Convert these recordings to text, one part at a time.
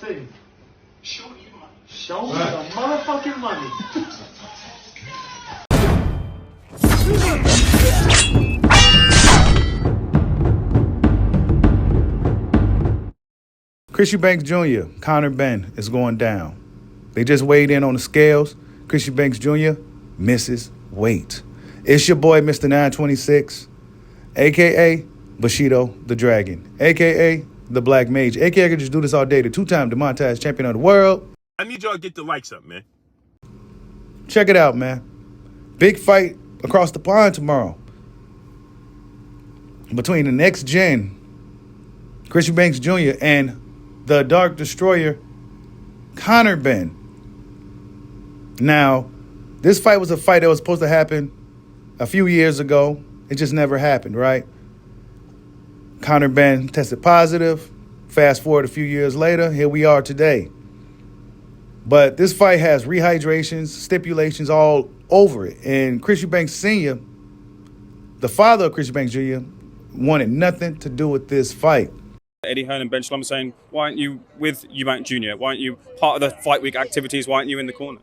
Show me your money. Show me the motherfucking money. Chris Eubank Jr., Conor Benn is going down. They just weighed in on the scales. Chris Eubank Jr. misses weight. It's your boy, Mr. 926, a.k.a. Bushido the Dragon, a.k.a. the Black Mage, a.k.a. I could just do this all day, the two-time demonetized champion of the world. I need y'all to get the likes up, man. Check it out, man. Big fight across the pond tomorrow between the next gen, Chris Eubank Jr., and the Dark Destroyer, Conor Benn. Now, this fight was a fight that was supposed to happen a few years ago. It just never happened, right? Conor Benn tested positive. Fast forward a few years later, here we are today. But this fight has rehydrations, stipulations all over it. And Chris Eubank Sr., the father of Chris Eubank Jr., wanted nothing to do with this fight. Eddie Hearn and Ben Shalom saying, why aren't you with Eubank Jr.? Why aren't you part of the fight week activities? Why aren't you in the corner?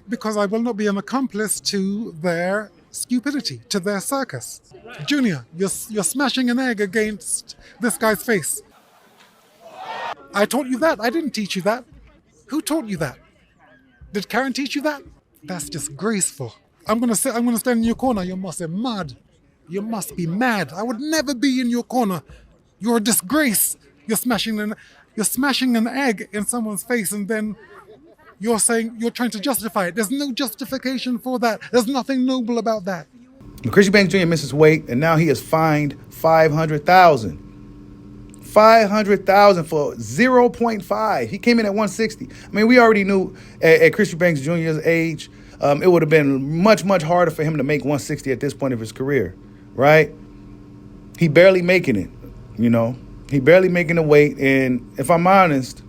Because I will not be an accomplice to their stupidity, to their circus. Junior, you're smashing an egg against this guy's face. I taught you that. I didn't teach you that. Who taught you that? Did Karen teach you that? That's disgraceful. I'm gonna stand in your corner. You must be mad. You must be mad. I would never be in your corner. You're a disgrace. You're smashing an egg in someone's face, and then you're saying you're trying to justify it. There's no justification for that. There's nothing noble about that. Chris Eubank Jr. misses weight, and now he is fined $500,000. $500,000 for 0.5. He came in at 160. I mean, we already knew at Chris Eubank Jr.'s age, it would have been much, much harder for him to make 160 at this point of his career, right? He barely making it, you know. He barely making the weight, and if I'm honest,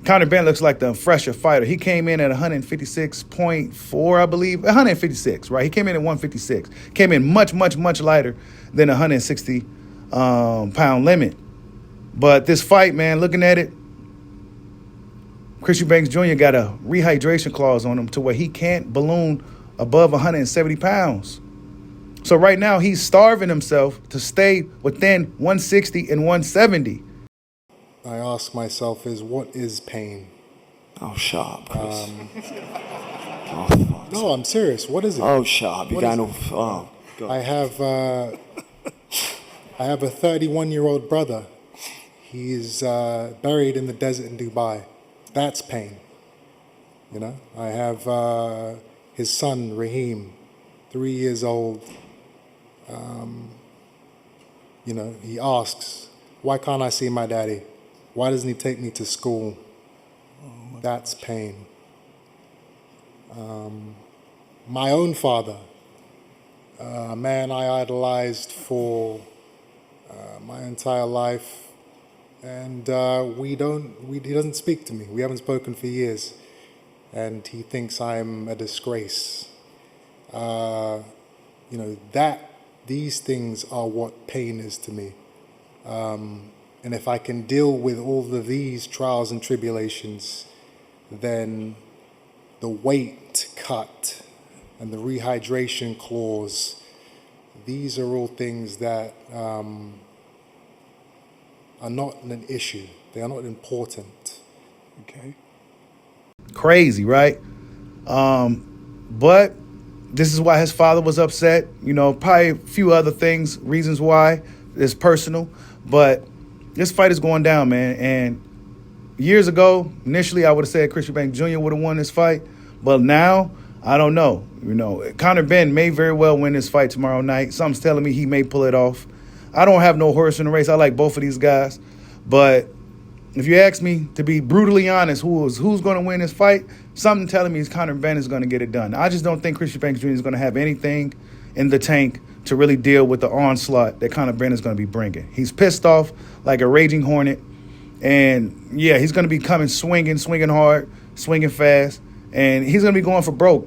Conor Benn looks like the fresher fighter. He came in at 156.4, I believe. 156, right? He came in at 156. Came in much, much, much lighter than 160 pound limit. But this fight, man, looking at it, Chris Eubank Jr. got a rehydration clause on him to where he can't balloon above 170 pounds. So right now he's starving himself to stay within 160 and 170. I ask myself what is pain? Oh, sharp, Chris. Oh, fuck. No, I'm serious. What is it? Oh, sharp. You're going off. Oh, God. I have a 31-year-old brother. He's buried in the desert in Dubai. That's pain. You know, I have his son, Raheem, 3 years old. You know, he asks, why can't I see my daddy? Why doesn't he take me to school? That's pain. My own father, a man I idolized for my entire life, and he doesn't speak to me. We haven't spoken for years, and he thinks I'm a disgrace. You know, these things are what pain is to me. And if I can deal with all of these trials and tribulations, then the weight cut and the rehydration clause, these are all things that are not an issue. They are not important. Okay. Crazy, right? But this is why his father was upset. You know, probably a few other things, reasons why. It's personal. But this fight is going down, man. And years ago, initially, I would have said Chris Eubank Jr. would have won this fight. But now, I don't know. You know, Conor Benn may very well win this fight tomorrow night. Something's telling me he may pull it off. I don't have no horse in the race. I like both of these guys. But if you ask me to be brutally honest, who's going to win this fight, something telling me is Conor Benn is going to get it done. I just don't think Chris Eubank Jr. is going to have anything in the tank to really deal with the onslaught that Conor Benn is going to be bringing. He's pissed off like a raging hornet. And, yeah, he's going to be coming swinging hard, swinging fast. And he's going to be going for broke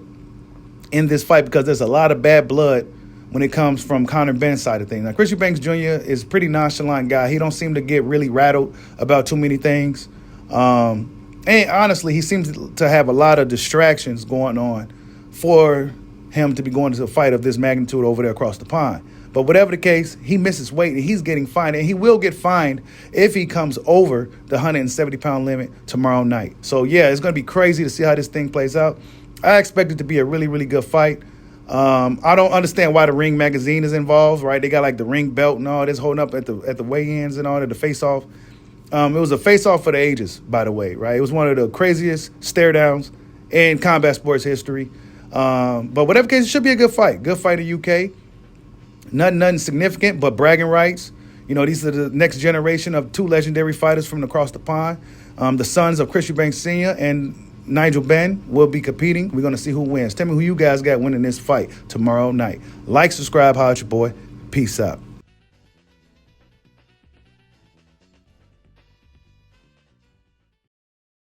in this fight because there's a lot of bad blood when it comes from Conor Benn's side of things. Now, Chris Eubank Jr. is a pretty nonchalant guy. He don't seem to get really rattled about too many things. And honestly, he seems to have a lot of distractions going on for him to be going to a fight of this magnitude over there across the pond. But whatever the case, he misses weight and he's getting fined. And he will get fined if he comes over the 170-pound limit tomorrow night. So, yeah, it's going to be crazy to see how this thing plays out. I expect it to be a really, really good fight. I don't understand why the Ring magazine is involved, right? They got like the ring belt and all this holding up at the weigh-ins and all that, the face-off. It was a face-off for the ages, by the way, right? It was one of the craziest stare-downs in combat sports history. But whatever case, it should be a good fight. Good fight in UK. Nothing significant, but bragging rights. You know, these are the next generation of two legendary fighters from across the pond. The sons of Chris Eubank Sr. and Nigel Benn will be competing. We're going to see who wins. Tell me who you guys got winning this fight tomorrow night. Like, subscribe, holla at your boy. Peace out.